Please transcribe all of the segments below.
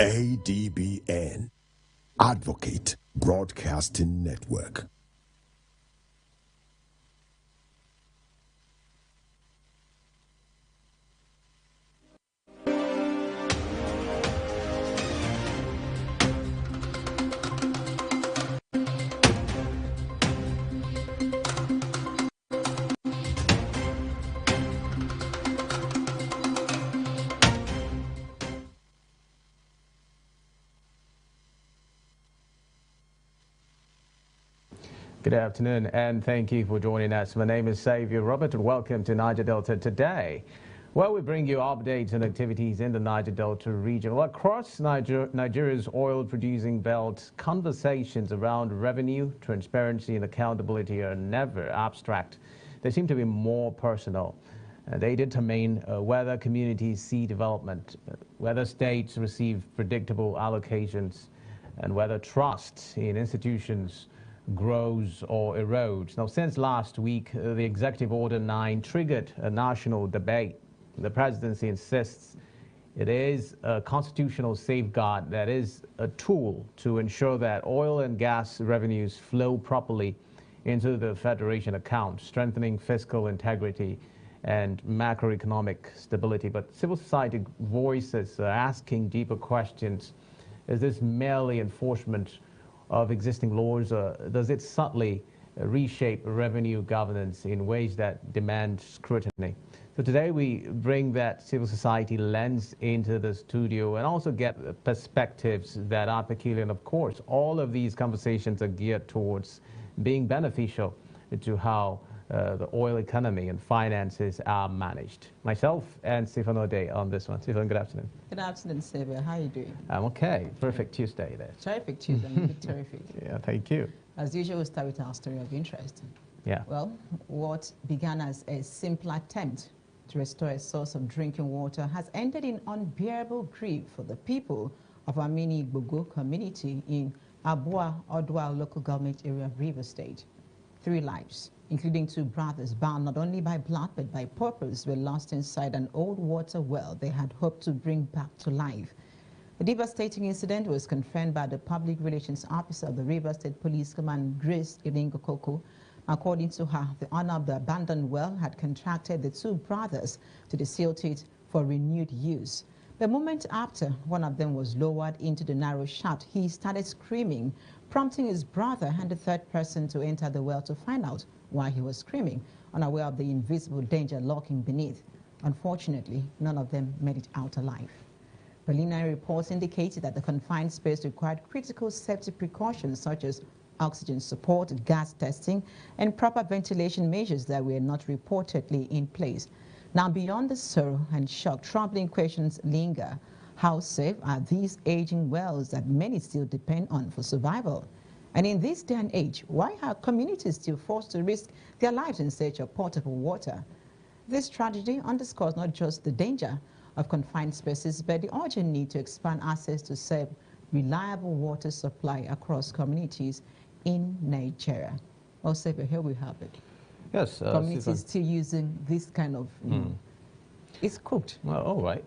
ADBN, Advocate Broadcasting Network. Good afternoon and thank you for joining us. My name is Xavier Robert and welcome to Niger Delta Today, where we bring you updates on activities in the Niger Delta region. Well, across Nigeria's oil-producing belt, conversations around revenue, transparency and accountability are never abstract. They seem to be more personal. They determine whether communities see development, whether states receive predictable allocations, and whether trust in institutions grows or erodes. Now, since last week, the Executive Order 9 triggered a national debate. The presidency insists it is a constitutional safeguard that is a tool to ensure that oil and gas revenues flow properly into the Federation account, strengthening fiscal integrity and macroeconomic stability. But civil society voices are asking deeper questions. Is this merely enforcement of existing laws, or does it subtly reshape revenue governance in ways that demand scrutiny? So today we bring that civil society lens into the studio and also get perspectives that are peculiar. And of course, all of these conversations are geared towards being beneficial to how the oil economy and finances are managed. Myself and Stephen O'Day on this one. Stephen, good afternoon. Good afternoon, Xavier. How are you doing? I'm okay. Perfect Tuesday there. Terrific Tuesday. I'm terrific. Yeah, thank you. As usual, we'll start with our story of interest. Yeah. Well, what began as a simple attempt to restore a source of drinking water has ended in unbearable grief for the people of our mini Igbogo community in Abua Odwa local government area of Rivers State. 3 lives, including 2 brothers, bound not only by blood but by purpose, were lost inside an old water well they had hoped to bring back to life. The devastating incident was confirmed by the public relations officer of the Rivers State Police Command, Grace Iringokoko. According to her, the owner of the abandoned well had contracted the 2 brothers to deseal it for renewed use. The moment after one of them was lowered into the narrow shaft, he started screaming, prompting his brother and the 3rd person to enter the well to find out why he was screaming, unaware of the invisible danger lurking beneath. Unfortunately, none of them made it out alive. Preliminary reports indicated that the confined space required critical safety precautions such as oxygen support, gas testing, and proper ventilation measures that were not reportedly in place. Now, beyond the sorrow and shock, troubling questions linger. How safe are these aging wells that many still depend on for survival? And in this day and age, why are communities still forced to risk their lives in search of potable water? This tragedy underscores not just the danger of confined spaces, but the urgent need to expand access to safe, reliable water supply across communities in Nigeria. Well, Xavier, here we have it. Yes. Communities still using this kind of, it's cooked. Well, all right.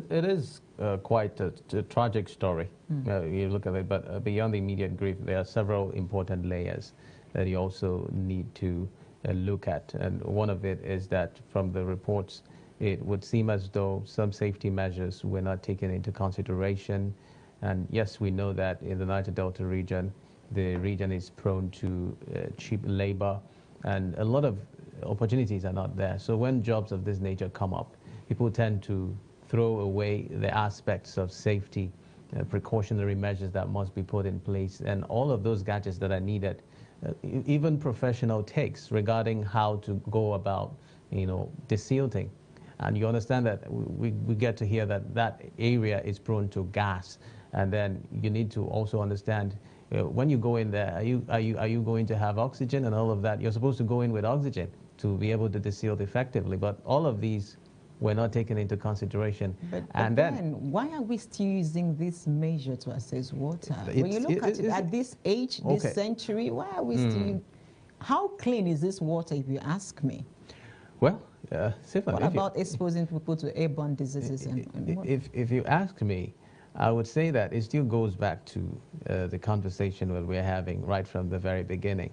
It is quite a tragic story. You look at it, but beyond the immediate grief, there are several important layers that you also need to look at. And one of it is that from the reports, it would seem as though some safety measures were not taken into consideration. And yes, we know that in the Niger Delta region, the region is prone to cheap labor, and a lot of opportunities are not there. So when jobs of this nature come up, people tend to throw away the aspects of safety, precautionary measures that must be put in place, and all of those gadgets that are needed, even professional takes regarding how to go about, desealing. And you understand that we get to hear that that area is prone to gas, and then you need to also understand when you go in there, are you going to have oxygen and all of that? You're supposed to go in with oxygen to be able to deseal effectively, but all of these were not taken into consideration. But then, why are we still using this measure to assess water? When you look at it at this age, this century, why are we still? How clean is this water, if you ask me? Well, what about exposing people to airborne diseases? If you ask me, I would say that it still goes back to the conversation that we're having right from the very beginning.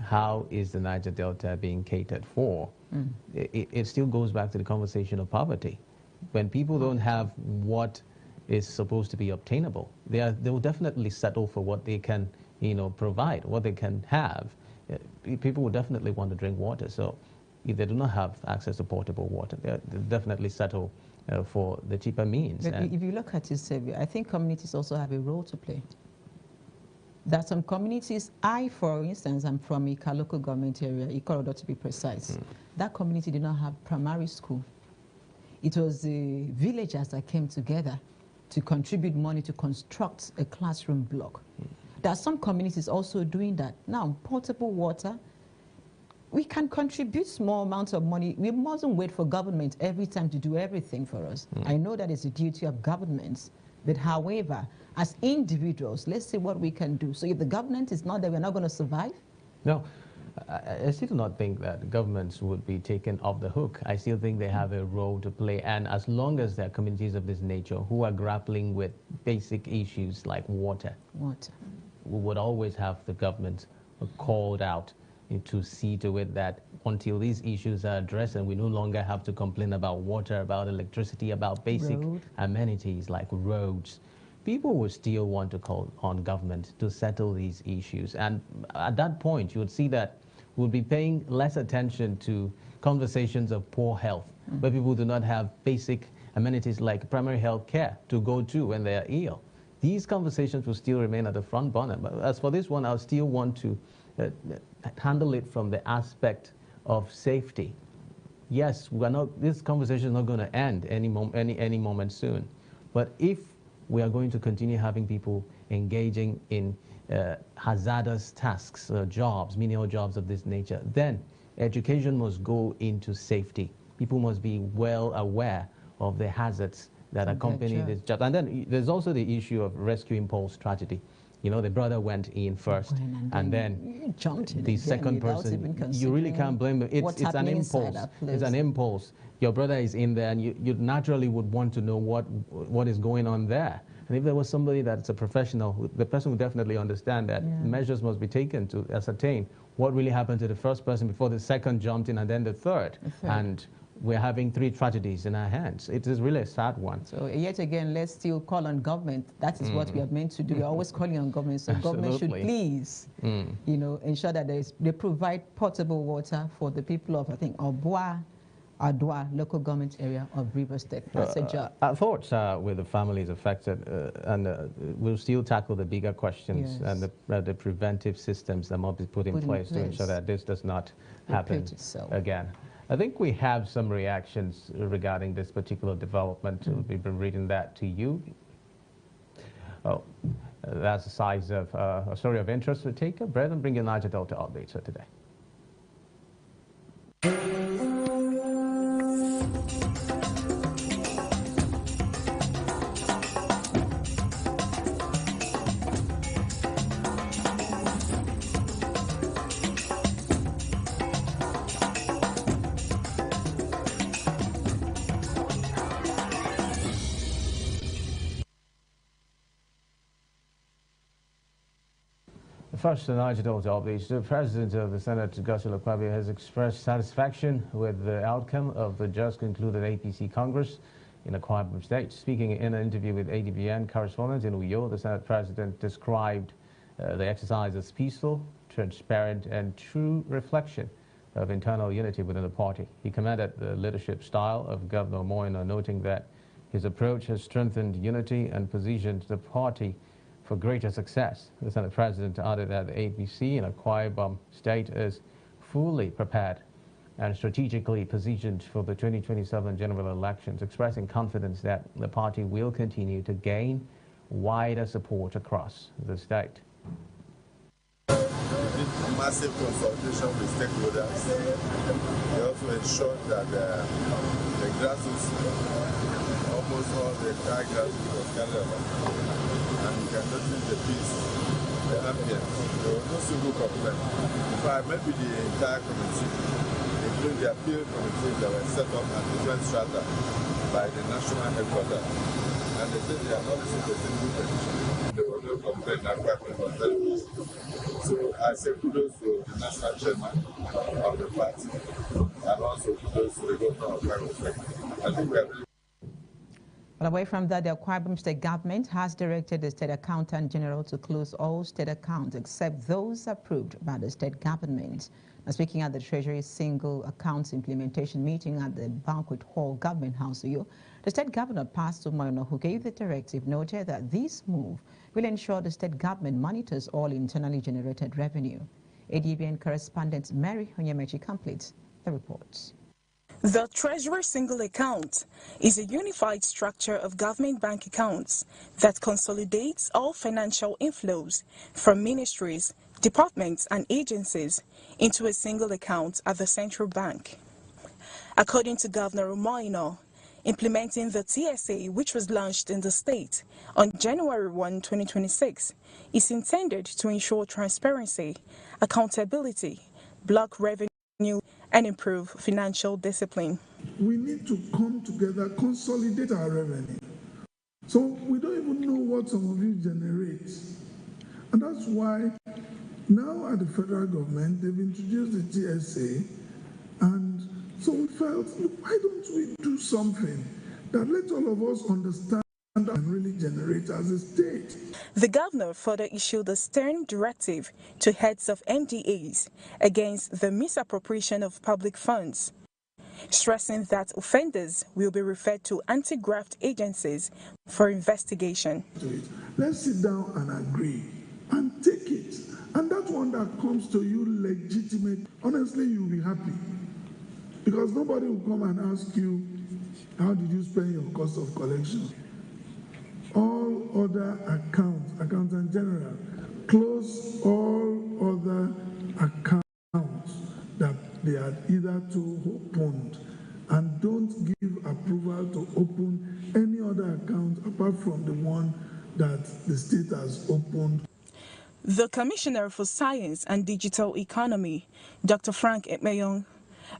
How is the Niger Delta being catered for? It still goes back to the conversation of poverty. When people don't have what is supposed to be obtainable, they will definitely settle for what they can, provide, what they can have. People will definitely want to drink water. So if they do not have access to portable water, they'll definitely settle for the cheaper means. But if you look at it, Xavier, I think communities also have a role to play. There are some communities, for instance, I'm from Ika local government area, Ikorodo to be precise. That community did not have primary school. It was the villagers that came together to contribute money to construct a classroom block. There are some communities also doing that. Now, portable water, we can contribute small amounts of money. We mustn't wait for government every time to do everything for us. I know that is the duty of governments, but however, as individuals, let's see what we can do. So if the government is not there, we're not going to survive? No, I still do not think that governments would be taken off the hook. I still think they have a role to play. And as long as there are communities of this nature who are grappling with basic issues like water, we would always have the government called out to see to it that until these issues are addressed and we no longer have to complain about water, about electricity, about basic amenities like roads, people will still want to call on government to settle these issues. And at that point, you would see that we'll be paying less attention to conversations of poor health, where people do not have basic amenities like primary health care to go to when they are ill. These conversations will still remain at the front burner. But as for this one, I still want to handle it from the aspect of safety. Yes, this conversation is not going to end any moment soon. But if we are going to continue having people engaging in hazardous tasks, jobs, menial jobs of this nature, then education must go into safety. People must be well aware of the hazards that accompany this job. And then there's also the issue of rescue impulse tragedy. The brother went in first, and then the second person, you really can't blame them. It's an impulse. It's an impulse. Your brother is in there, and you naturally would want to know what is going on there. And if there was somebody that's a professional, the person would definitely understand that measures must be taken to ascertain what really happened to the first person before the second jumped in and then the third. And we're having 3 tragedies in our hands. It is really a sad one. So yet again, let's still call on government. That is what we are meant to do. We're always calling on government. So government should please, ensure that they provide potable water for the people of, I think, Adwa local government area of River State. That's a job. Our thoughts are with the families affected, and we'll still tackle the bigger questions and the preventive systems that must be put in place to ensure that this does not happen again. I think we have some reactions regarding this particular development. We've been reading that to you. Oh, that's the size of a story of interest. We'll take a breath and bring you Niger Delta updates for today. First, the Niger Delta updates. The President of the Senate, Godswill Akpabio, has expressed satisfaction with the outcome of the just concluded APC Congress in Akwa Ibom State. Speaking in an interview with ADBN correspondent in Uyo, the Senate President described the exercise as peaceful, transparent, and true reflection of internal unity within the party. He commended the leadership style of Governor Moina, noting that his approach has strengthened unity and positioned the party for greater success. The Senate President added that the APC in Akwa Ibom State is fully prepared and strategically positioned for the 2027 general elections, expressing confidence that the party will continue to gain wider support across the state. Massive consultation with stakeholders. They also ensured that the grassroots, almost all the entire grassroots was carried out. And you can notice the peace, the ambience. There was no single complaint. In fact, maybe the entire committee, including the appeal committees that were set up at different strata by the national headquarters. And they said they are not listening to a single petition. They were not complaining and clapping on television. So I say kudos to the national chairman of the party and also kudos to the governor of Kano State. I think we are really. Well, away from that, the Akwa Ibom State government has directed the State Accountant General to close all state accounts except those approved by the state government. Now, speaking at the Treasury Single Accounts Implementation meeting at the Banquet Hall, Government House, Uyo, the state governor, Pastor Moyono, who gave the directive, noted that this move will ensure the state government monitors all internally generated revenue. ADBN correspondent Mary Onyemechi completes the report. The Treasury Single Account is a unified structure of government bank accounts that consolidates all financial inflows from ministries, departments and agencies into a single account at the central bank. According to Governor Moyono, implementing the TSA, which was launched in the state on January 1, 2026, is intended to ensure transparency, accountability, block revenue, and improve financial discipline. We need to come together, consolidate our revenue. So we don't even know what some of you generate. And that's why now at the federal government, they've introduced the TSA. And so we felt, why don't we do something that let all of us understand and really generate as a state? The governor further issued a stern directive to heads of MDAs against the misappropriation of public funds, stressing that offenders will be referred to anti-graft agencies for investigation. Let's sit down and agree and take it. And that one that comes to you legitimate, honestly, you'll be happy. Because nobody will come and ask you, how did you spend your cost of collection? All other accounts, Accountant General, close all other accounts that they had either to opened, and don't give approval to open any other account apart from the one that the state has opened. The Commissioner for Science and Digital Economy, Dr. Frank Ekmeyong,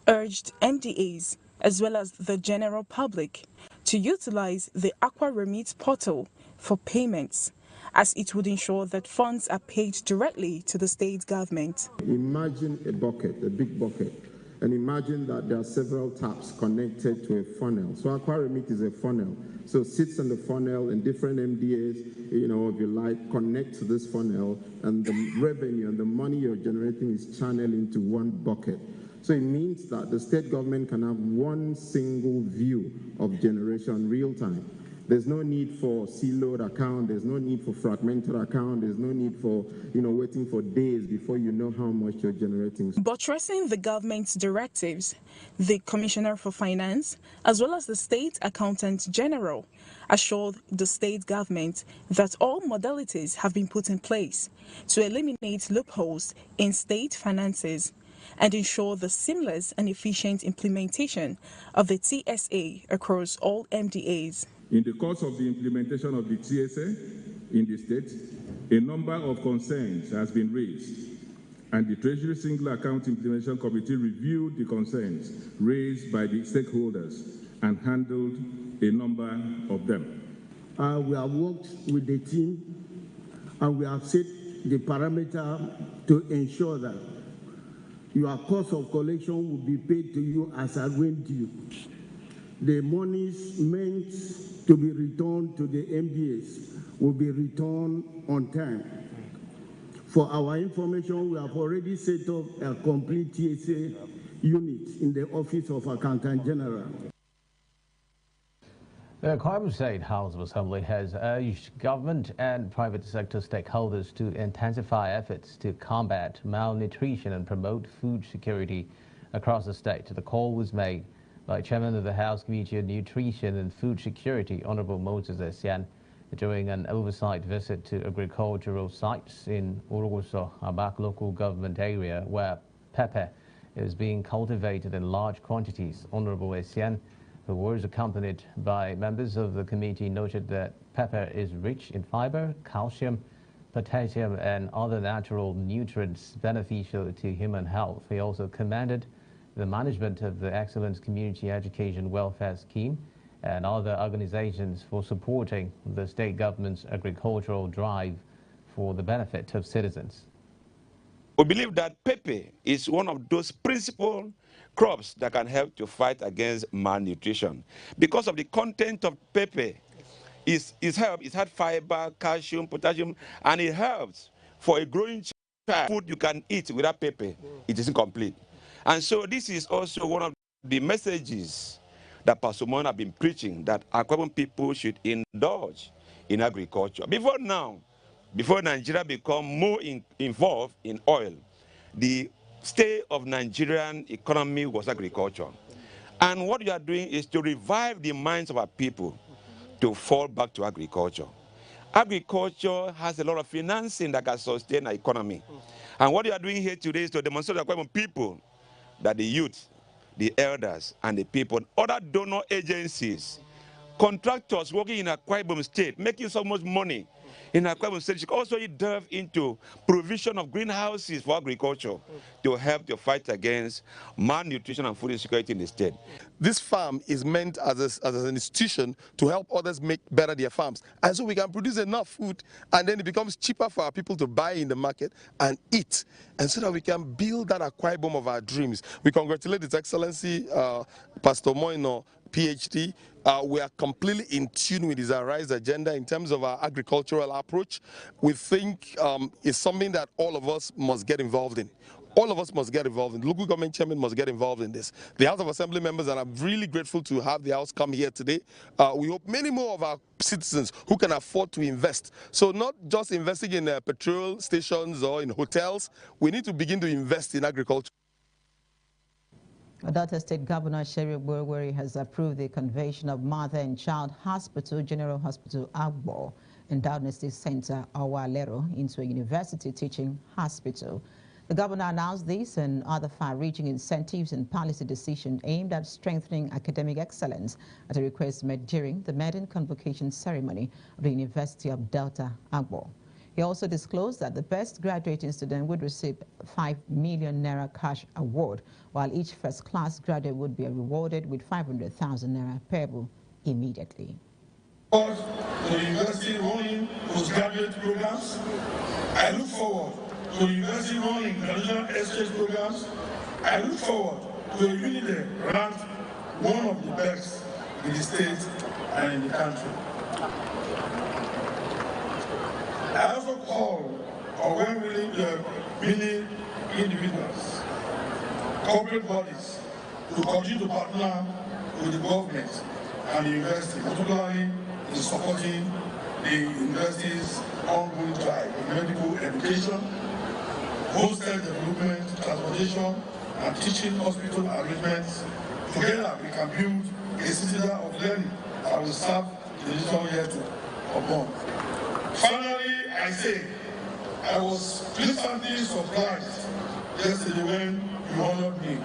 urged MDAs as well as the general public to utilize the Akwa Remit portal for payments, as it would ensure that funds are paid directly to the state government. Imagine a bucket, a big bucket, and imagine that there are several taps connected to a funnel. So Akwa Remit is a funnel. So it sits on the funnel and different MDAs, if you like, connect to this funnel, and the revenue and the money you're generating is channeled into one bucket. So it means that the state government can have one single view of generation real time. There's no need for siloed account, there's no need for fragmented account, there's no need for, waiting for days before you know how much you're generating. Buttressing the government's directives, the Commissioner for Finance, as well as the State Accountant General, assured the state government that all modalities have been put in place to eliminate loopholes in state finances and ensure the seamless and efficient implementation of the TSA across all MDAs. In the course of the implementation of the TSA in the state, a number of concerns has been raised, and the Treasury Single Account Implementation Committee reviewed the concerns raised by the stakeholders and handled a number of them. We have worked with the team, and we have set the parameter to ensure that your cost of collection will be paid to you as a rent due. The monies meant to be returned to the MDAs will be returned on time. For our information, we have already set up a complete TSA unit in the Office of Accountant General. The Akwa Ibom State House of Assembly has urged government and private sector stakeholders to intensify efforts to combat malnutrition and promote food security across the state. The call was made by Chairman of the House Committee on Nutrition and Food Security, Honorable Moses Esian, during an oversight visit to agricultural sites in Urogoso, Abak local government area, where pepper is being cultivated in large quantities. Honorable Esian, who was accompanied by members of the committee, noted that pepper is rich in fiber, calcium, potassium and other natural nutrients beneficial to human health. He also commended the management of the Excellence Community Education Welfare Scheme and other organizations for supporting the state government's agricultural drive for the benefit of citizens. We believe that pepper is one of those principal crops that can help to fight against malnutrition. Because of the content of pepper, it has fiber, calcium, potassium, and it helps for a growing child. Food you can eat without pepper, it is incomplete. And so this is also one of the messages that Pastor Mon have been preaching, that Akwa Ibom people should indulge in agriculture. Before now, before Nigeria become more involved in oil, the state of Nigerian economy was agriculture. And what you are doing is to revive the minds of our people to fall back to agriculture. Agriculture has a lot of financing that can sustain our economy. And what you are doing here today is to demonstrate to the people that the youth, the elders, and the people, other donor agencies, contractors working in Akwa Ibom State, making so much money in Akwa Ibom State, should also delve into provision of greenhouses for agriculture to help to fight against malnutrition and food insecurity in the state. This farm is meant as an institution to help others make better their farms. And so we can produce enough food, and then it becomes cheaper for our people to buy in the market and eat. And so that we can build that Akwa Ibom of our dreams. We congratulate His Excellency, Pastor Moino, PhD. We are completely in tune with his Arise agenda in terms of our agricultural approach. We think it's something that all of us must get involved in. All of us must get involved in. The local government chairman must get involved in this. The House of Assembly members, and I'm really grateful to have the House come here today. We hope many more of our citizens who can afford to invest. So not just investing in petrol stations or in hotels, we need to begin to invest in agriculture. Delta State Governor Sherry Ogborwori has approved the conversion of Mother and Child Hospital, General Hospital Agbo, and Diagnostic Center Awalero into a university teaching hospital. The governor announced this and other far-reaching incentives and policy decisions aimed at strengthening academic excellence at a request made during the maiden convocation ceremony of the University of Delta Agbo. He also disclosed that the best graduating student would receive 5 million naira cash award, while each first-class graduate would be rewarded with 500,000 naira payable immediately. To the university running postgraduate programs, I look forward to the university running international exchange programs. I look forward to a unit ranked one of the best in the state and in the country. I also call on many individuals, corporate bodies, to continue to partner with the government and the university, particularly in supporting the university's ongoing drive in medical education, hostel development, transportation, and teaching hospital arrangements. Together, we can build a citadel of learning that will serve the nation here to upon. Finally, I say, I was pleasantly surprised yesterday when you honored me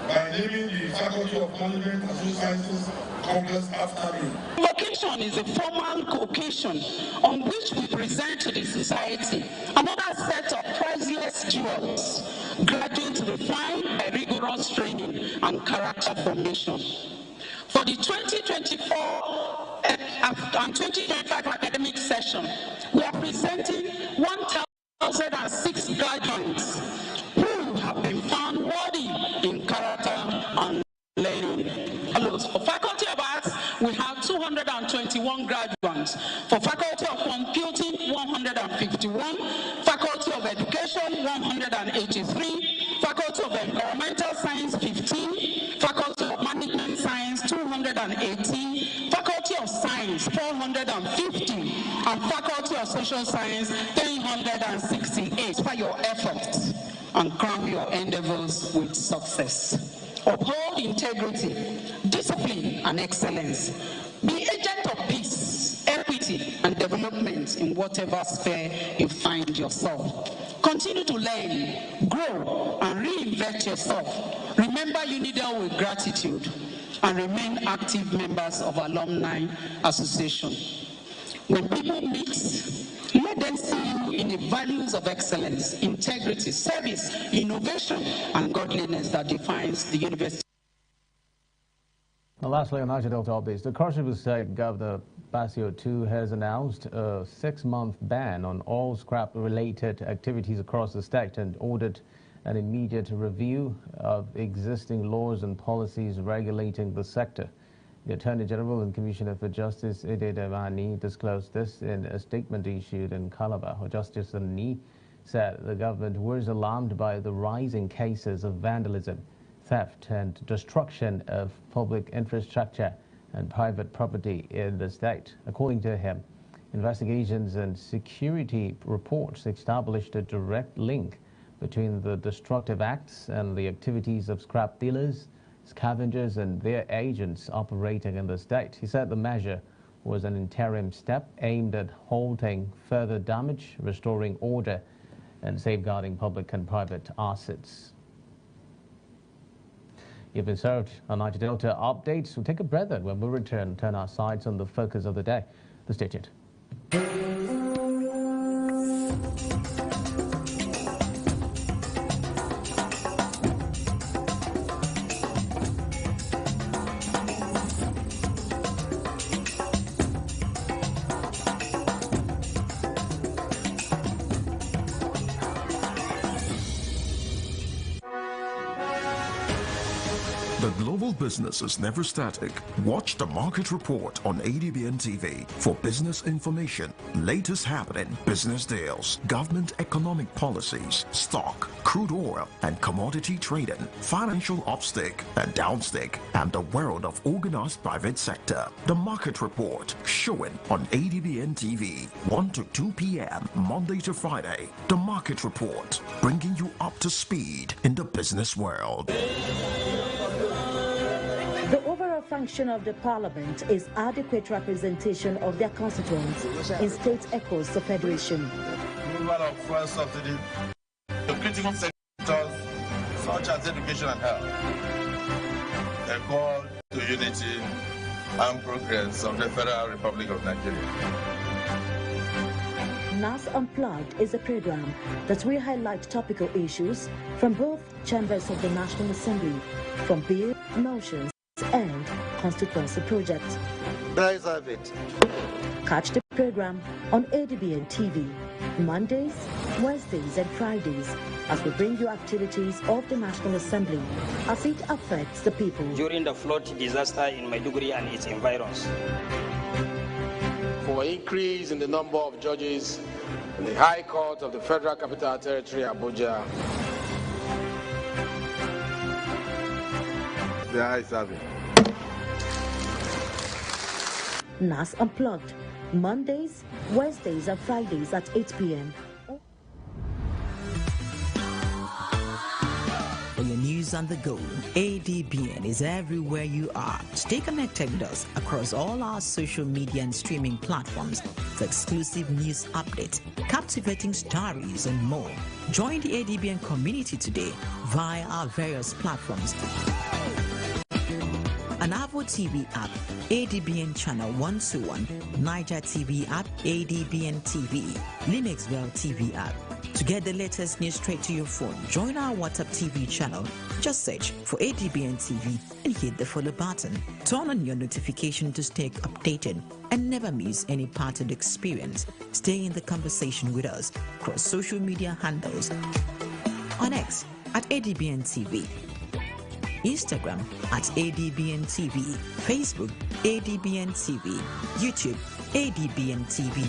by naming the Faculty of Management and Social Sciences complex after me. Convocation is a formal occasion on which we present to the society another set of priceless jewels, graduates refined by rigorous training and character formation. For the 2024 and 2025 academic session, we are presenting 1,006 graduates who have been found worthy in character and learning. For Faculty of Arts, we have 221 graduates. For Faculty of Computing, 151. Faculty of Education, 183. Faculty of Environmental Science, 15. Faculty of Management Science, 218. Faculty of Science, 450. And Faculty of Social Science, 368. For your efforts and crown your endeavors with success. Uphold integrity, discipline, and excellence. Be agent of peace, equity, and development in whatever sphere you find yourself. Continue to learn, grow, and reinvent yourself. Remember UNIDEL with gratitude, and remain active members of Alumni Association. When people mix, let them see you in the values of excellence, integrity, service, innovation, and godliness that defines the university. And lastly, on Niger Delta updates, the Cross River State Governor Basio II has announced a 6-month ban on all scrap-related activities across the state and ordered an immediate review of existing laws and policies regulating the sector. The Attorney General and Commissioner for Justice, ADBN, disclosed this in a statement issued in Calabar. Justice Ni said the government was alarmed by the rising cases of vandalism, theft and destruction of public infrastructure and private property in the state. According to him, investigations and security reports established a direct link between the destructive acts and the activities of scrap dealers, scavengers and their agents operating in the state. He said the measure was an interim step aimed at halting further damage, restoring order and safeguarding public and private assets. You've been served on Niger Delta updates. We'll take a breather. When we return, turn our sights on the focus of the day. Stay tuned. The global business is never static. Watch the market report on ADBN TV for business information, latest happening business deals, government economic policies, stock, crude oil and commodity trading, financial upstick and downstick, and the world of organized private sector. The market report showing on ADBN TV 1 to 2 p.m. Monday to Friday. The market report bringing you up to speed in the business world. The overall function of the Parliament is adequate representation of their constituents in state echoes the Federation. Removal of fuel subsidy to critical sectors such as education and health. A call to unity and progress of the Federal Republic of Nigeria. NAS Unplugged is a program that will highlight topical issues from both chambers of the National Assembly, from bill, motions, and constituency projects. Guys have it. Catch the program on ADBN TV, Mondays, Wednesdays, and Fridays as we bring you activities of the National Assembly as it affects the people. During the flood disaster in Maiduguri and its environs. For increase in the number of judges in the High Court of the Federal Capital Territory, Abuja. The eyes have it. NAS Unplugged, Mondays, Wednesdays, and Fridays at 8 p.m. For your news on the go, ADBN is everywhere you are. Stay connected with us across all our social media and streaming platforms for exclusive news updates, captivating stories, and more. Join the ADBN community today via our various platforms. Anavo TV app, ADBN Channel 121, Niger TV app, ADBN TV, Linuxwell TV app. To get the latest news straight to your phone, join our WhatsApp TV channel. Just search for ADBN TV and hit the follow button. Turn on your notification to stay updated and never miss any part of the experience. Stay in the conversation with us across social media handles. On X at ADBN TV, Instagram at ADBN TV, Facebook ADBN TV, YouTube ADBN TV.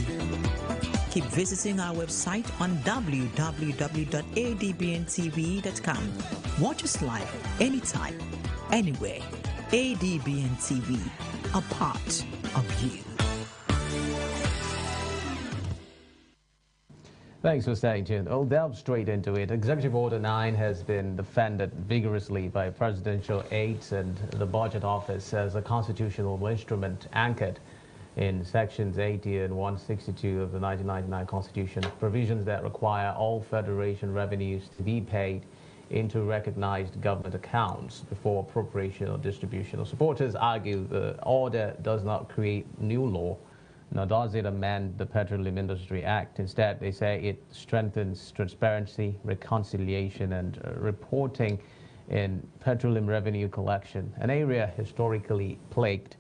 Keep visiting our website on www.adbntv.com. Watch us live anytime, anywhere. ADBN TV, a part of you. Thanks for staying tuned. We'll delve straight into it. Executive Order 9 has been defended vigorously by presidential aides and the Budget Office as a constitutional instrument anchored in Sections 80 and 162 of the 1999 Constitution, provisions that require all Federation revenues to be paid into recognized government accounts before appropriation or distribution. Supporters argue the order does not create new law, nor does it amend the Petroleum Industry Act. Instead, they say it strengthens transparency, reconciliation, and reporting in petroleum revenue collection, an area historically plagued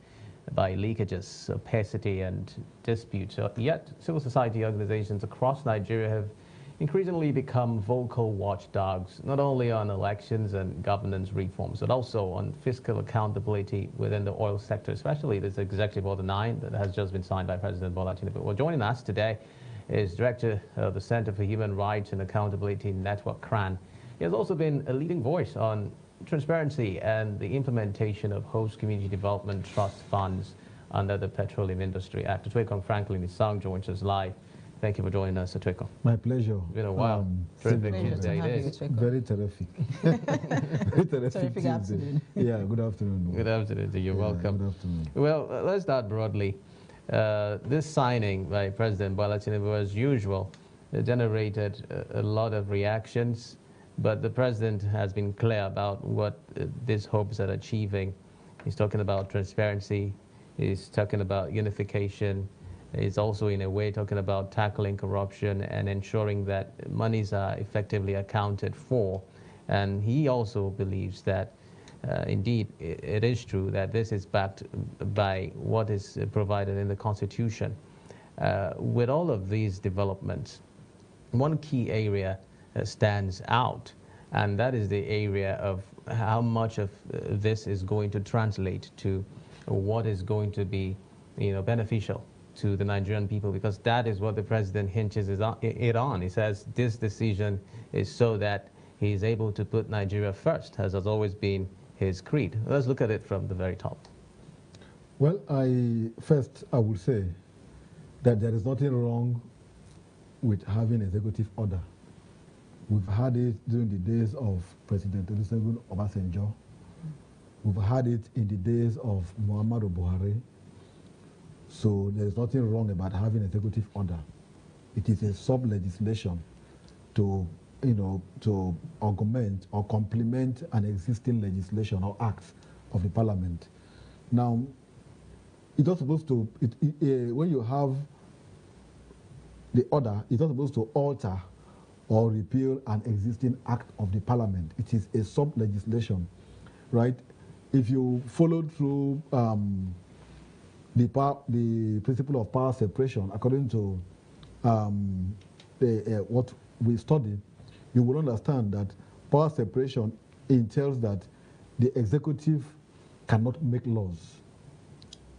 by leakages, opacity, and disputes. Yet, civil society organizations across Nigeria have increasingly become vocal watchdogs, not only on elections and governance reforms, but also on fiscal accountability within the oil sector, especially this Executive Order 9 that has just been signed by President Bola Tinubu. Well, joining us today is Director of the Center for Human Rights and Accountability Network, CRAN. He has also been a leading voice on transparency and the implementation of host community development trust funds under the Petroleum Industry Act. Atwekon Franklin Isang joins us live. Thank you for joining us, Atwekon. My pleasure. It's been a while. Terrific Tuesday it is. Very terrific. Very terrific Terrific afternoon. Yeah, good afternoon. Good afternoon. You're welcome. Good afternoon. Well, let's start broadly. This signing by President Bola Tinubu, as usual, generated a lot of reactions, but the president has been clear about what these hopes are achieving. He's talking about transparency. He's talking about unification. He's also, in a way, talking about tackling corruption and ensuring that monies are effectively accounted for. And he also believes that, indeed, it is true that this is backed by what is provided in the Constitution. With all of these developments, one key area stands out, and that is the area of how much of this is going to translate to what is going to be, beneficial to the Nigerian people, because that is what the president hinges it on. He says this decision is so that he is able to put Nigeria first, as has always been his creed. Let's look at it from the very top. Well, I would say that there is nothing wrong with having executive order. We've had it during the days of President Olusegun Obasanjo. We've had it in the days of Muhammadu Buhari. So there is nothing wrong about having executive order. It is a sub-legislation to, to augment or complement an existing legislation or act of the parliament. Now, it's not supposed to, when you have the order, it's not supposed to alter or repeal an existing act of the parliament. It is a sub-legislation, right? If you follow through the principle of power separation, according to what we studied, you will understand that power separation entails that the executive cannot make laws.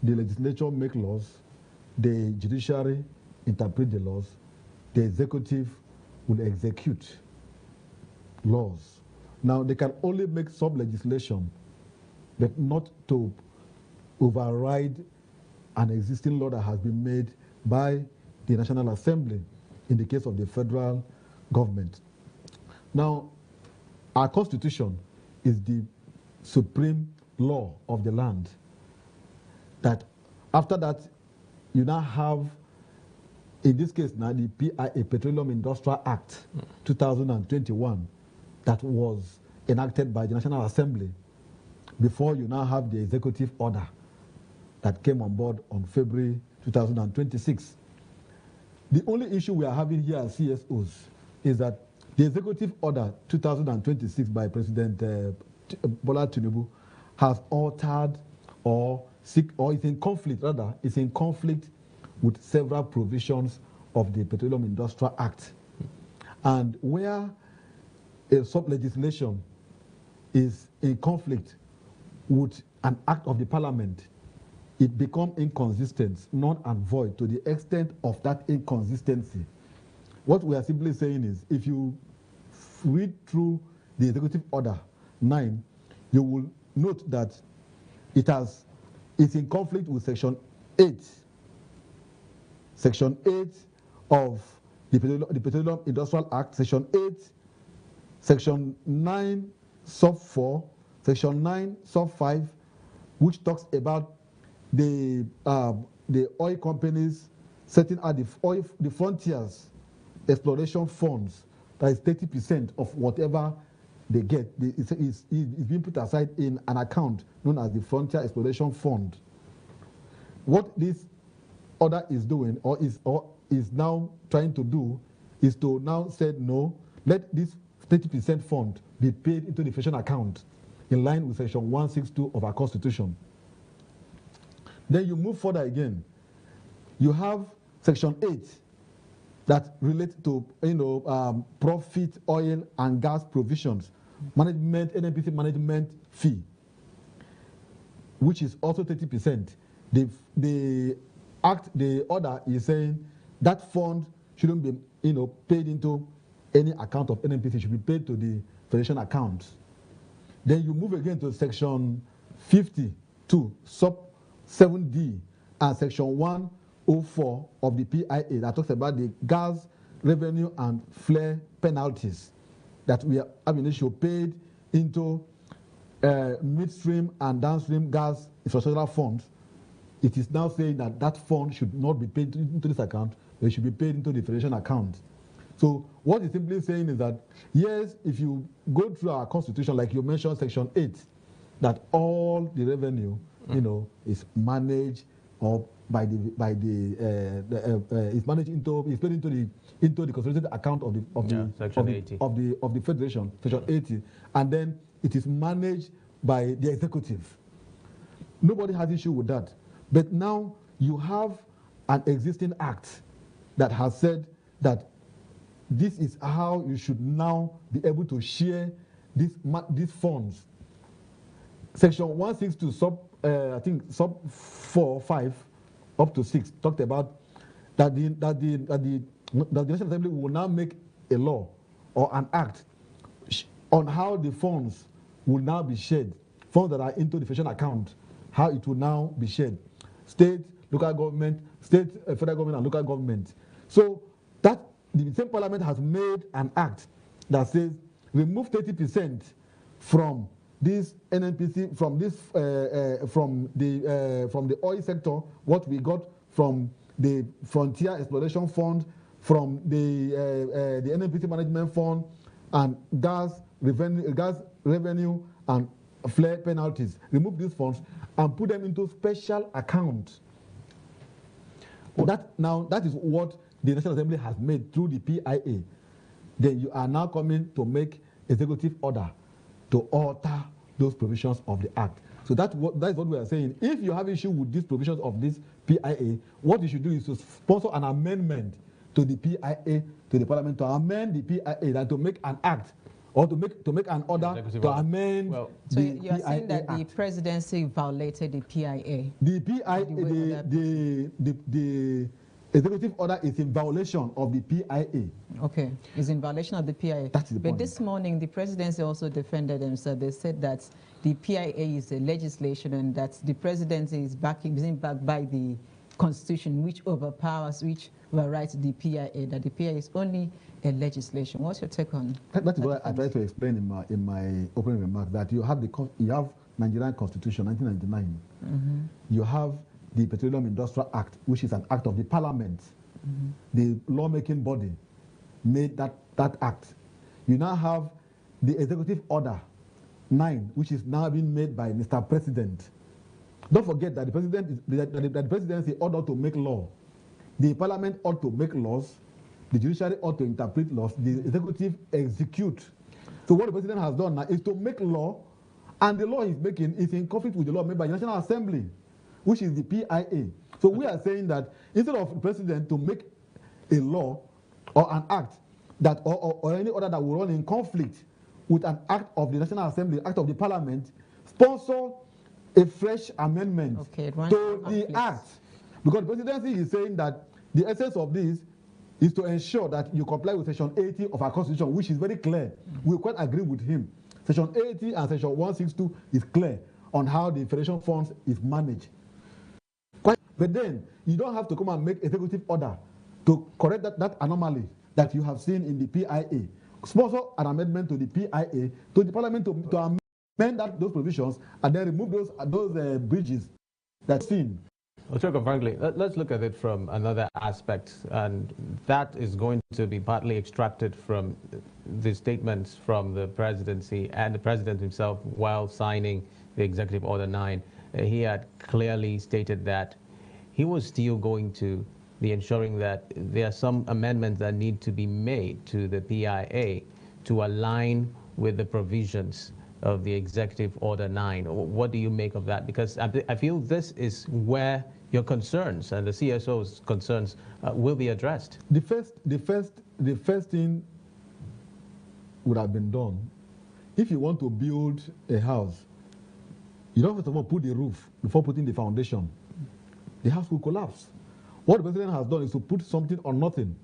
The legislature make laws, the judiciary interpret the laws, the executive will execute laws. Now, they can only make sub-legislation, but not to override an existing law that has been made by the National Assembly in the case of the federal government. Now, our Constitution is the supreme law of the land. That after that, you now have, in this case now, the PIA, Petroleum Industrial Act 2021, that was enacted by the National Assembly, before you now have the executive order that came on board on February 2026. The only issue we are having here as CSOs is that the executive order 2026 by President Bola Tinubu has altered or is in conflict, is in conflict with several provisions of the Petroleum Industrial Act. And where a sub-legislation is in conflict with an act of the parliament, it becomes inconsistent, null and void, to the extent of that inconsistency. What we are simply saying is, if you read through the Executive Order 9, you will note that it's in conflict with Section 8. Section 8 of the Petroleum Industrial Act, Section 8, Section 9, Sub 4, Section 9, Sub 5, which talks about the oil companies setting out the frontiers exploration funds, that is 30% of whatever they get is being put aside in an account known as the Frontier Exploration Fund. What this order is doing, or is now trying to do, is to now say no, let this 30% fund be paid into the federation account in line with Section 162 of our Constitution. Then you move further again. You have Section 8 that relates to profit, oil, and gas provisions, management, NNPC management fee, which is also 30%. The order is saying that fund shouldn't be paid into any account of NNPC, it should be paid to the federation account. Then you move again to Section 52, sub 7D, and Section 104 of the PIA that talks about the gas revenue and flare penalties that we have initially paid into midstream and downstream gas infrastructure funds. It is now saying that that fund should not be paid into this account, but it should be paid into the federation account. So what it's simply saying is that, yes, if you go through our Constitution, like you mentioned, Section 8, that all the revenue, is managed or is managed is paid into the consolidated account of the federation, Section 80, and then it is managed by the executive. Nobody has issue with that. But now you have an existing act that has said that this is how you should now be able to share these funds. Section 162 sub 4 or 5 up to 6 talked about that the National Assembly will now make a law or an act on how the funds will now be shared, funds that are into the federation account, how it will now be shared. State, local government, federal government, and local government. So that the same parliament has made an act that says remove 30% from this NNPC, from the oil sector, what we got from the Frontier Exploration Fund, from the NNPC Management Fund, and gas revenue and flare penalties. Remove these funds and put them into special accounts. That is what the National Assembly has made through the PIA. Then you are now coming to make executive order to alter those provisions of the Act. So that is what we are saying. If you have issue with these provisions of this PIA, what you should do is to sponsor an amendment to the PIA, to the Parliament, to amend the PIA, and to make an act or to make an order to amend so you are saying that the presidency violated the PIA? The PIA, the executive order is in violation of the PIA. Okay, it's in violation of the PIA. That's the point. But this morning, the presidency also defended themselves. They said that the PIA is a legislation and that the presidency is backed by the Constitution, which overpowers, which overrides the PIA, that the PIA is only a legislation. What's your take on that? That is what I tried to explain in my opening remarks, that you have Nigerian Constitution, 1999. Mm-hmm. You have the Petroleum Industrial Act, which is an act of the Parliament. Mm-hmm. The lawmaking body made that act. You now have the Executive Order 9, which is now being made by Mr. President. Don't forget that the presidency ought to make law. The Parliament ought to make laws. The judiciary ought to interpret laws. The executive execute. So what the president has done now is to make law, and the law he's making is in conflict with the law made by the National Assembly, which is the PIA. So we are saying that instead of the president to make a law or an act that or any other that will run in conflict with an act of the National Assembly, act of the Parliament, sponsor a fresh amendment to the act. Because the presidency is saying that the essence of this is to ensure that you comply with Section 80 of our Constitution, which is very clear. We quite agree with him. Section 80 and Section 162 is clear on how the federation funds is managed. But then you don't have to come and make executive order to correct that anomaly that you have seen in the PIA. Sponsor an amendment to the PIA, to the Parliament to amend those provisions, and then remove those bridges that's seen. Well, frankly, let's look at it from another aspect, and that is going to be partly extracted from the statements from the presidency and the president himself while signing the Executive Order 9. He had clearly stated that he was still going to be ensuring that there are some amendments that need to be made to the PIA to align with the provisions of the Executive Order 9. What do you make of that? Because I feel this is where your concerns and the CSO's concerns will be addressed. The first thing would have been done if you want to build a house. You don't have to put the roof before putting the foundation. The house will collapse. What the president has done is to put something on nothing.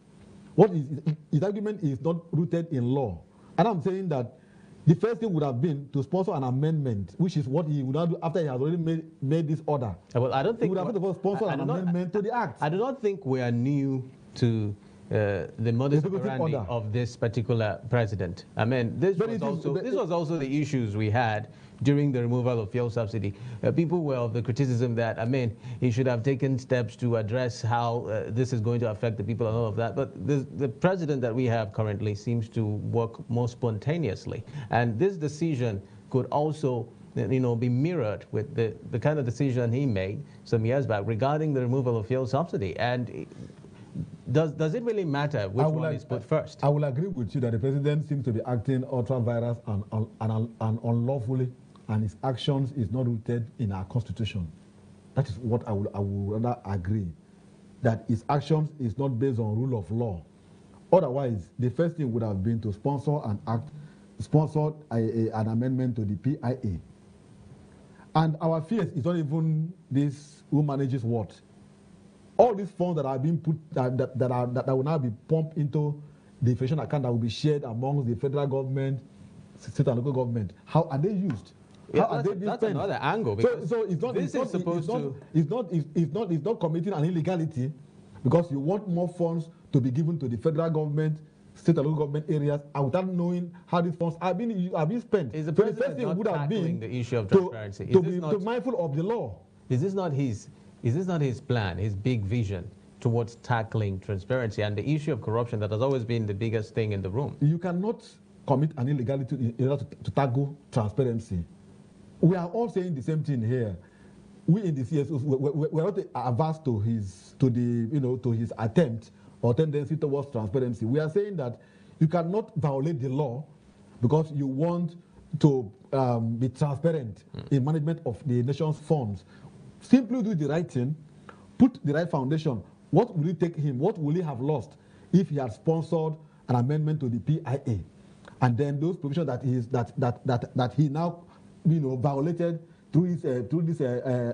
His argument is not rooted in law. And I'm saying that the first thing would have been to sponsor an amendment, which is what he would not do after he has already made this order. Well, I don't think he would have sponsor an amendment to the act. I do not think we are new to the modus operandi of this particular president. I mean, this was also the issues we had during the removal of fuel subsidy. People were of the criticism that, I mean, he should have taken steps to address how this is going to affect the people and all of that. But the president that we have currently seems to work more spontaneously. And this decision could also be mirrored with the kind of decision he made some years back regarding the removal of fuel subsidy. And does it really matter which one is put first? I will agree with you that the president seems to be acting ultra-virus and unlawfully, and his actions is not rooted in our constitution. That is what I would rather agree, that his actions is not based on rule of law. Otherwise, the first thing would have been to sponsor an amendment to the PIA. And our fears is not even this who manages what. All these funds that are being put, that will now be pumped into the inflation account that will be shared among the federal government, state and local government, how are they used? Yeah, that's another angle. So it's not committing an illegality, because you want more funds to be given to the federal government, state and local government areas, and without knowing how these funds are being spent. Is the president not tackling the issue of transparency? To be mindful of the law. Is this not his plan, his big vision towards tackling transparency and the issue of corruption that has always been the biggest thing in the room? You cannot commit an illegality in order to tackle transparency. We are all saying the same thing here. We in the CSOs, we're not averse to his attempt or tendency towards transparency. We are saying that you cannot violate the law because you want to be transparent in management of the nation's funds. Simply do the right thing, put the right foundation. What will it take him? What will he have lost if he had sponsored an amendment to the PIA? And then those provisions that he now violated through this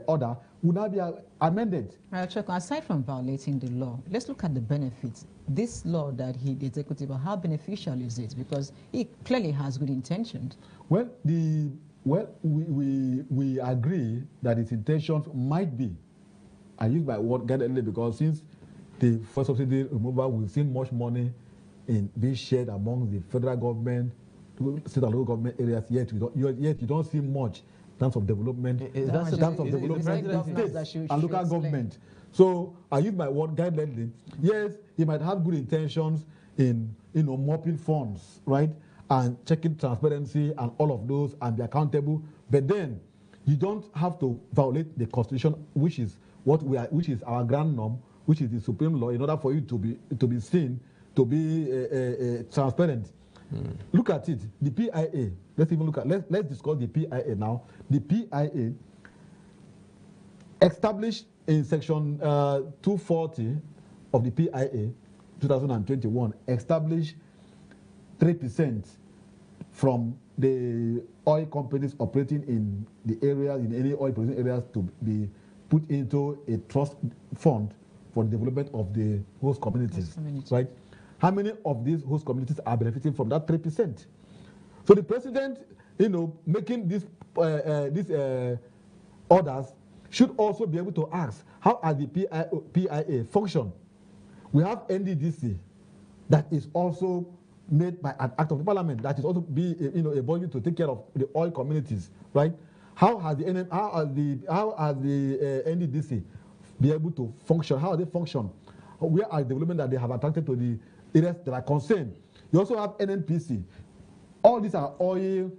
order would now be amended. Aside from violating the law, let's look at the benefits. This law that the executive, how beneficial is it? Because he clearly has good intentions. Well, we agree that its intentions might be. I use my word guidedly because since the first subsidy removal, we've seen much money being shared among the federal government, state and local government areas. Yet you don't see much in terms of development, states and local government. So I use my word guidedly. Yes, he might have good intentions in mopping funds, right, and checking transparency and all of those and be accountable. But then you don't have to violate the Constitution, which is our grand norm, which is the supreme law, in order for you to be seen to be transparent. Look at it. The PIA. Let's discuss the PIA now. The PIA established in section 240 of the PIA 2021 established 3% from the oil companies operating in the areas, in any oil producing areas, to be put into a trust fund for the development of the host communities. Right? How many of these host communities are benefiting from that 3%? So the president, making these orders should also be able to ask, how are the PIA function? We have NDDC that is also made by an act of the parliament, that is also be a body to take care of the oil communities, right? How has the NDDC be able to function? How are they function? Where are the development that they have attracted to the areas that are concerned? You also have NNPC. All these are oil,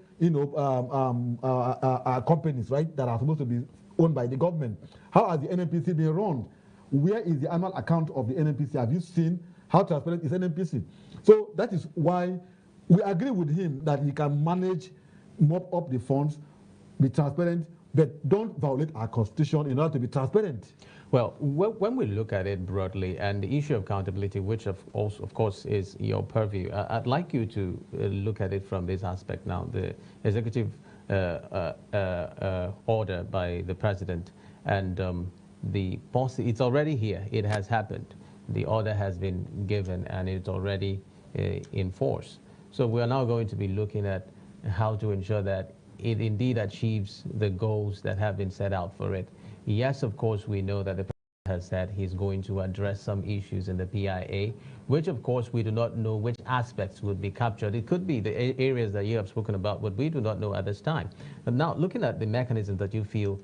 companies, right, that are supposed to be owned by the government. How are the NNPC being run? Where is the annual account of the NNPC? Have you seen how transparent is NNPC? So that is why we agree with him that he can manage, mop up the funds, be transparent, but don't violate our constitution in order to be transparent. Well, when we look at it broadly, and the issue of accountability, which of course is your purview, I'd like you to look at it from this aspect now. The executive order by the president, and it's already here. It has happened. The order has been given, and it's already in force. So we are now going to be looking at how to ensure that it indeed achieves the goals that have been set out for it. Yes, of course, we know that the president has said he's going to address some issues in the PIA, which, of course, we do not know which aspects would be captured. It could be the areas that you have spoken about, but we do not know at this time. But now, looking at the mechanisms that you feel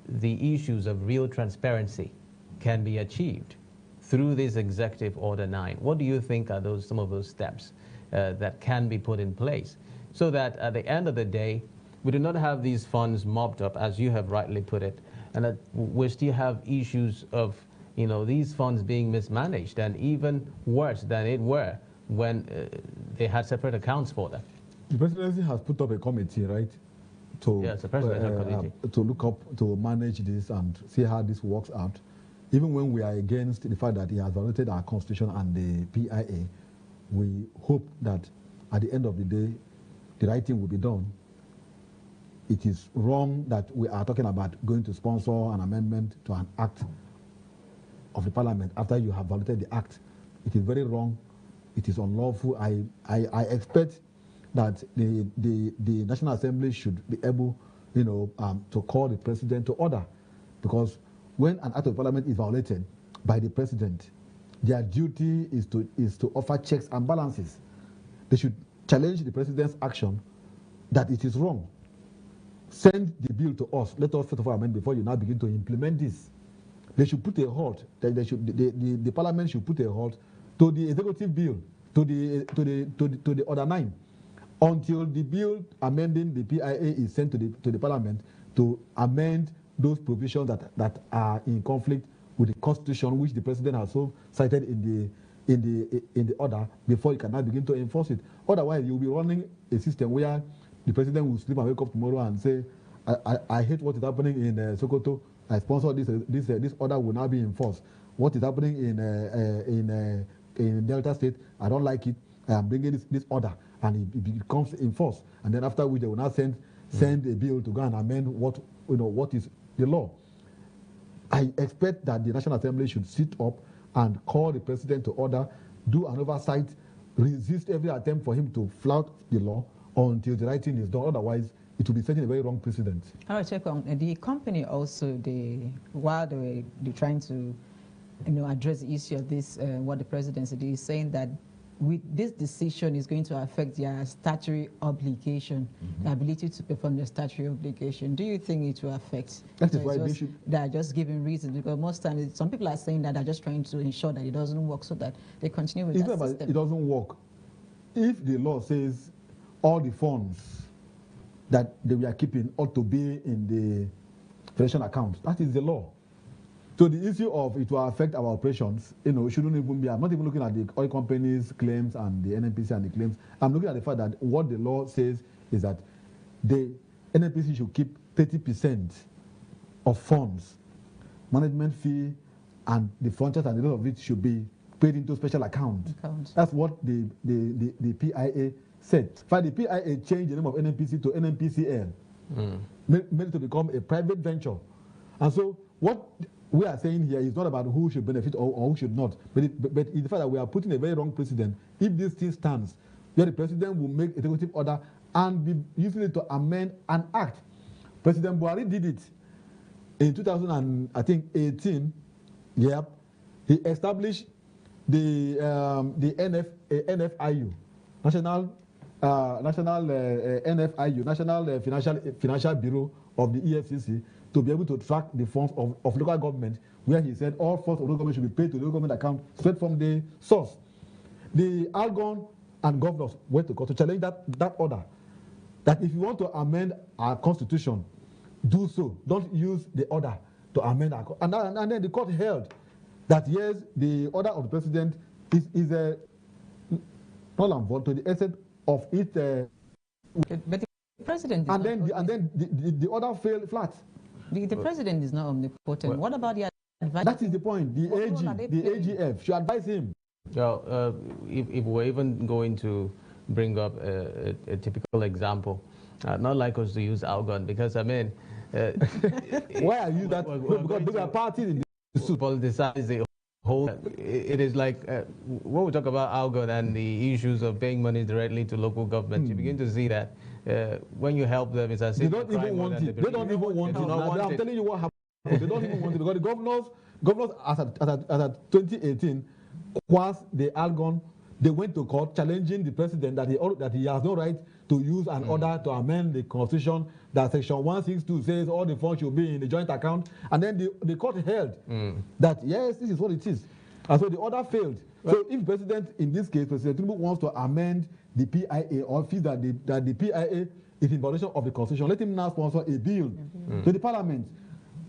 the issues of real transparency can be achieved through this Executive Order 9, what do you think are some of those steps that can be put in place so that at the end of the day, we do not have these funds mopped up, as you have rightly put it, and that we still have issues of these funds being mismanaged, and even worse than it were when they had separate accounts for them. The presidency has put up a committee, right, to look up, to manage this and see how this works out. Even when we are against the fact that he has violated our constitution and the PIA, we hope that at the end of the day, the right thing will be done. It is wrong that we are talking about going to sponsor an amendment to an act of the parliament after you have violated the act. It is very wrong. It is unlawful. I expect that the National Assembly should be able, to call the president to order, because when an act of parliament is violated by the president, their duty is to offer checks and balances. They should challenge the president's action that it is wrong. Send the bill to us. Let us first of all amend before you now begin to implement this. They should put a halt. The parliament should put a halt to the executive bill, to the order 9, until the bill amending the PIA is sent to the parliament to amend those provisions that are in conflict with the constitution, which the president has so cited in the order, before you can now begin to enforce it. Otherwise, you'll be running a system where the president will sleep and wake up tomorrow and say, I hate what is happening in Sokoto. I sponsor this order will now be enforced. What is happening in Delta State, I don't like it. I am bringing this order, and it becomes enforced. And then after which they will now send a bill to go and amend what is the law. I expect that the National Assembly should sit up and call the president to order, do an oversight, resist every attempt for him to flout the law until the right thing is done. Otherwise, it will be setting a very wrong precedent. I will check on the company also. While they're trying to, address the issue of this, what the presidency is saying that this decision is going to affect their statutory obligation, the ability to perform their statutory obligation. Do you think it will affect? That is why they are just giving reasons, because most times some people are saying that they're just trying to ensure that it doesn't work, so that they continue with that system. It doesn't work. If the law says all the funds that they were keeping ought to be in the federation account, that is the law. So the issue of it will affect our operations, shouldn't even be. I'm not even looking at the oil companies' claims and the NNPC and the claims. I'm looking at the fact that what the law says is that the NNPC should keep 30% of funds, management fee, and the franchise and the rest of it should be paid into special account. That's what the PIA said. In fact, the PIA changed the name of NNPC to NNPCL, made it to become a private venture. And so what we are saying here is not about who should benefit or who should not, but it's the fact that we are putting a very wrong precedent if this thing stands, where the president will make executive order and be using it to amend an act. President Buhari did it in 2018. Yep, he established the NFIU, National Financial Bureau of the EFCC, to be able to track the funds of local government, where he said all funds of local government should be paid to the local government account straight from the source. The Algon and governors went to court to challenge that order, that if you want to amend our constitution, do so. Don't use the order to amend our constitution. And then the court held that yes, the order of the president is a null and void to the extent of it. But the president, and then the order failed flat. The president is not omnipotent. Well, what about the advice? That is the point. The AGF should advise him. Well, if we're even going to bring up a typical example, not like us to use Algon, because I mean, why are you that? Because there are parties in to politicize the whole. It is like when we talk about Algon and the issues of paying money directly to local government, you begin to see that when you help them, it's as if they don't even want it. They don't even want it. I'm telling you what happened. They don't even want it because the governors as at 2018, once the Algon, they went to court challenging the president that he has no right to use an order to amend the constitution, that section 162 says all the funds should be in the joint account, and then the court held that yes, this is what it is, and so the order failed. So if the president, in this case, President Tinubu wants to amend the PIA or feels that the PIA is in violation of the constitution, let him now sponsor a bill to the parliament,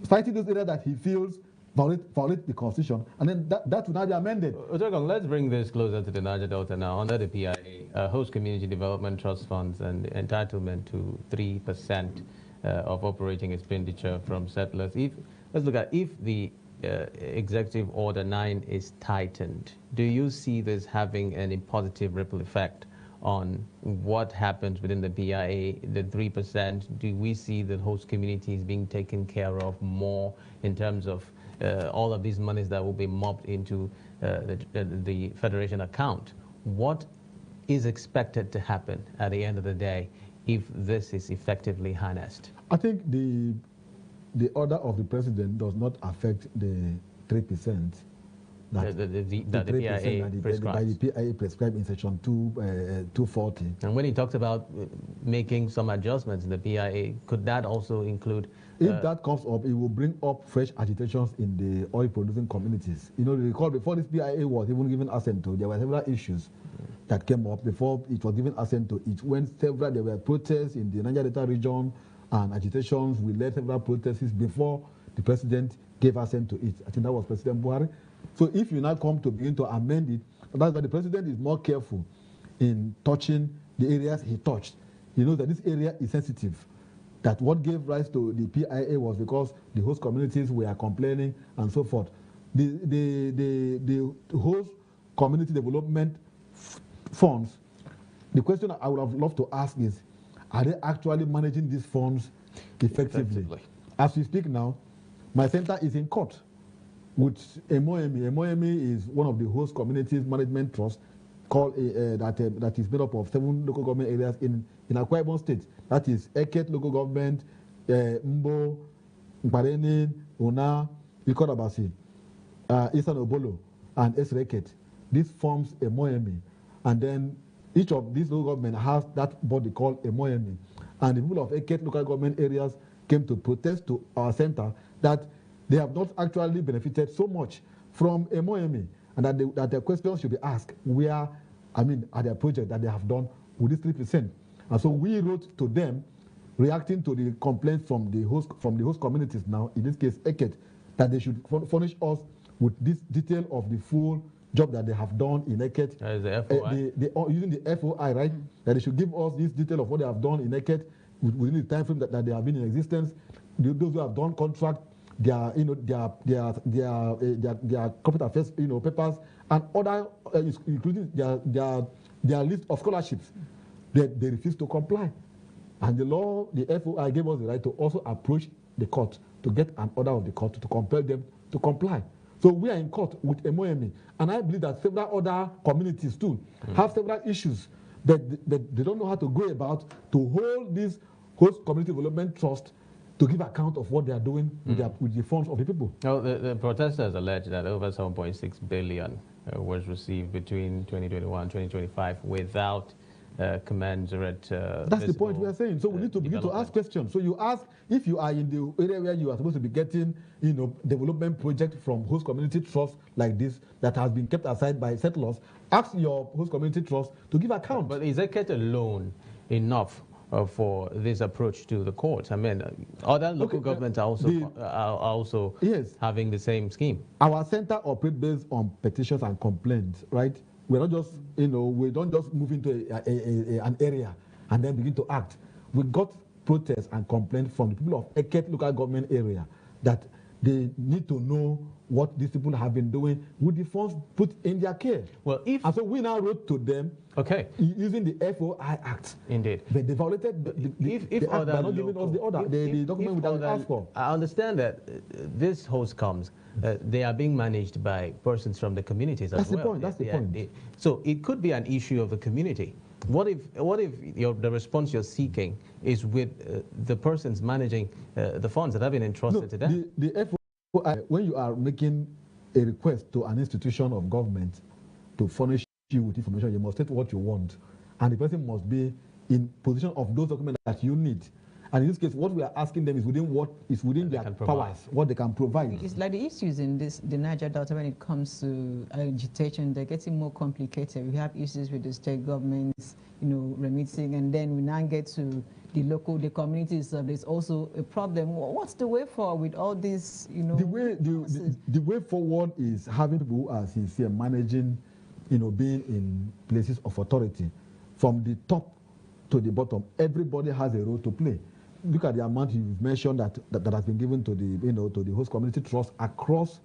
citing those areas that he feels violate the constitution, and then that will now be amended. Let's bring this closer to the Niger Delta now. Under the PIA, host community development trust funds and entitlement to 3% of operating expenditure from settlers. Let's look at if the Executive Order 9 is tightened, do you see this having any positive ripple effect on what happens within the PIA, the 3%? Do we see the host communities being taken care of more in terms of all of these monies that will be mobbed into the Federation account? What is expected to happen at the end of the day if this is effectively harnessed? I think the order of the president does not affect the 3% that the PIA prescribes. By the PIA prescribed in section 240. And when he talks about making some adjustments in the PIA, could that also include? If that comes up, it will bring up fresh agitations in the oil-producing communities. You know, recall before this PIA was even given assent to, there were several issues that came up before it was given assent to. It went there were protests in the Niger Delta region and agitations. We led several protests before the president gave assent to it. I think that was President Buhari. So if you now come to begin to amend it, that's why the president is more careful in touching the areas he touched. He knows that this area is sensitive. That what gave rise to the PIA was because the host communities were complaining and so forth. The host community development funds, the question I would have loved to ask is, are they actually managing these funds effectively? As we speak now, my center is in court with Emoemi. Emoemi is one of the host communities management trusts called that is made up of 7 local government areas in Akwa Ibom State. That is Eket local government, Mbo, Mpareni, Una, Ikorabasi, Eastern Obolo, and Esreket. This forms a Moemi. And then each of these local government has that body called a Moemi. And the people of Eket local government areas came to protest to our center that they have not actually benefited so much from a Moemi, and that their questions should be asked where, are their projects that they have done with this 3%. And so we wrote to them, reacting to the complaints from the host communities now, in this case Eket, that they should furnish us with this detail of the full job that they have done in Eket. The FOI. Using the FOI, right? That they should give us this detail of what they have done in Eket within the time frame that they have been in existence. Those who have done contract, their corporate affairs, papers, and other, including their list of scholarships. They refuse to comply. And the law, the FOI gave us the right to also approach the court to get an order of the court to compel them to comply. So we are in court with MOME. And I believe that several other communities too have several issues that they don't know how to go about to hold this host community development trust to give account of what they are doing with the funds of the people. Now, the protesters allege that over 7.6 billion was received between 2021 and 2025 without commensurate. That's the point we are saying. So we need to begin to ask questions. So you ask, if you are in the area where you are supposed to be getting, development project from host community trust like this that has been kept aside by settlers, ask your host community trust to give account. But is Eket alone enough for this approach to the courts? I mean, other local governments are also yes, having the same scheme. Our center operates based on petitions and complaints, right? we're not just, we don't just move into an area and then begin to act. We got protests and complaints from the people of Eket local government area that they need to know what these people have been doing with the funds put in their care. Well, and so we now wrote to them, using the FOI Act. Indeed. But they violated the act by not giving us the order, the document that we asked for. I understand that this host comes. They are being managed by persons from the communities as well. That's the point. So it could be an issue of the community. What if the response you're seeking is with the persons managing the funds that have been entrusted to them? The FOI, when you are making a request to an institution of government to furnish you with information, you must state what you want, and the person must be in position of those documents that you need. And in this case, what we are asking them is within their powers, what they can provide. It's like the issues in the Niger Delta when it comes to agitation, they're getting more complicated. We have issues with the state governments, remitting, and then we now get to the communities. There's also a problem. What's the way forward with all this, The way forward is having people who are sincere, managing, being in places of authority, from the top to the bottom. Everybody has a role to play. Look at the amount you've mentioned that has been given to the host community trust across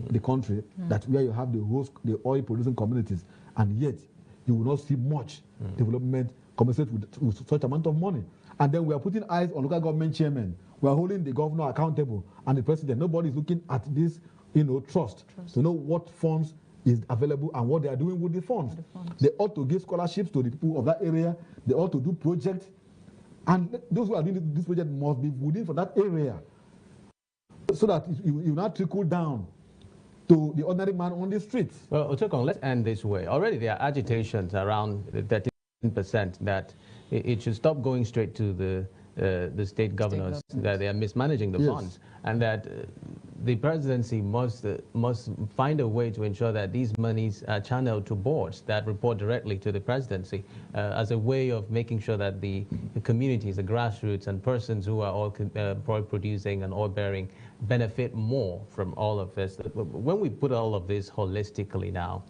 the country. That where you have the oil producing communities, and yet you will not see much development commensurate with such amount of money. And then we are putting eyes on local government chairmen. We are holding the governor accountable and the president. Nobody is looking at this, trust to know what funds is available and what they are doing with the funds. They ought to give scholarships to the people of that area. They ought to do projects. And those who are doing this project must be within for that area, so that you not trickle down to the ordinary man on the streets. Well, Otokon, let's end this way. Already there are agitations around 13% that it should stop going straight to the state governors, that they are mismanaging the funds, and that the presidency must find a way to ensure that these monies are channeled to boards that report directly to the presidency as a way of making sure that the communities, the grassroots, and persons who are all oil producing and oil bearing benefit more from all of this. When we put all of this holistically now,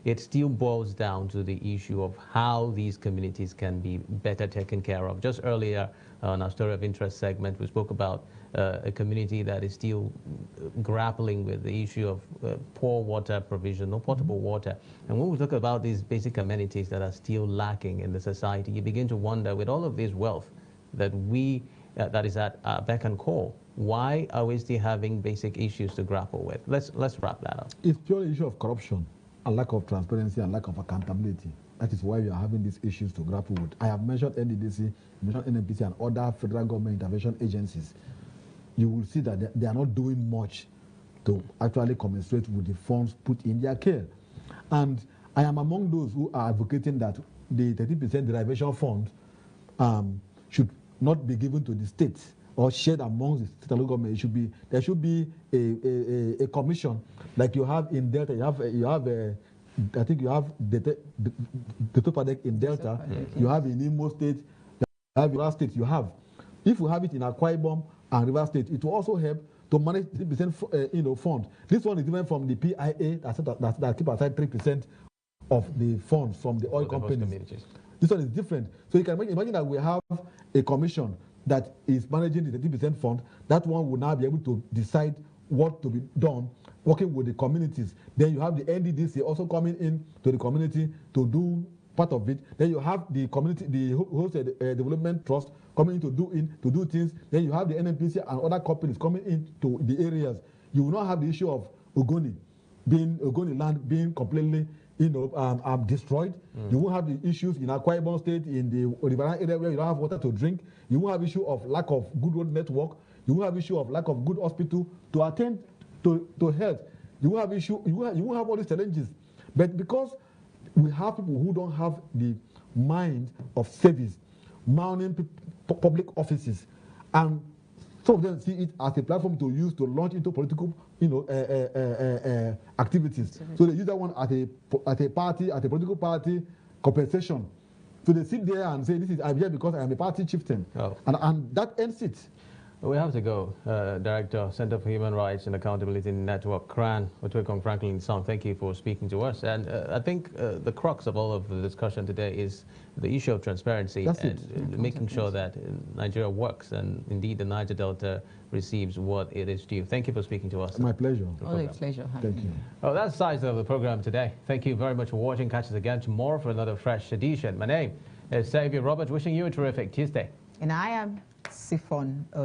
it still boils down to the issue of how these communities can be better taken care of. Just earlier on our Story of Interest segment, we spoke about a community that is still grappling with the issue of poor water provision, no potable water. And when we talk about these basic amenities that are still lacking in the society, you begin to wonder, with all of this wealth that that is at our beck and call, why are we still having basic issues to grapple with? Let's wrap that up. It's purely an issue of corruption, and lack of transparency, and lack of accountability. That is why we are having these issues to grapple with. I have mentioned NDDC, mentioned NNPC, and other federal government intervention agencies. You will see that they are not doing much to actually commensurate with the funds put in their care. And I am among those who are advocating that the 30% derivation fund should not be given to the states or shared among the state and local government. There should be a commission like you have in Delta. I think you have the Topadek in Delta. You have in Imo State. You have in River State. If you have it in Akwa Ibom and River State, it will also help to manage 3% fund. This one is given from the PIA that keep aside 3% of the funds from the oil companies. This one is different. So you can imagine that we have a commission that is managing the 30% fund. That one will now be able to decide what to be done, working with the communities. Then you have the NDDC also coming in to the community to do part of it. Then you have the community, the host development trust coming in to do things. Then you have the NNPC and other companies coming in to the areas. You will not have the issue of Ogoni land being completely destroyed. You won't have the issues in Akwa Ibom State, in the Riverine area where you don't have water to drink. You won't have issue of lack of good road network. You won't have issue of lack of good hospital to attend to health. You won't have issue. You won't have all these challenges. But because we have people who don't have the mind of service, mounting public offices, and some of them see it as a platform to use to launch into political, activities. So they use that one at a political party compensation. So they sit there and say, "I'm here because I am a party chieftain," and that ends it. We have to go. Director, Center for Human Rights and Accountability Network, CRAN, Otwekong Franklin Song, thank you for speaking to us. And I think the crux of all of the discussion today is the issue of transparency and making sure that Nigeria works and indeed the Niger Delta receives what it is due. Thank you for speaking to us. My pleasure. Always a pleasure. Thank you. Oh, that's the size of the program today. Thank you very much for watching. Catch us again tomorrow for another fresh edition. My name is Xavier Robert, wishing you a terrific Tuesday. And I am Siphon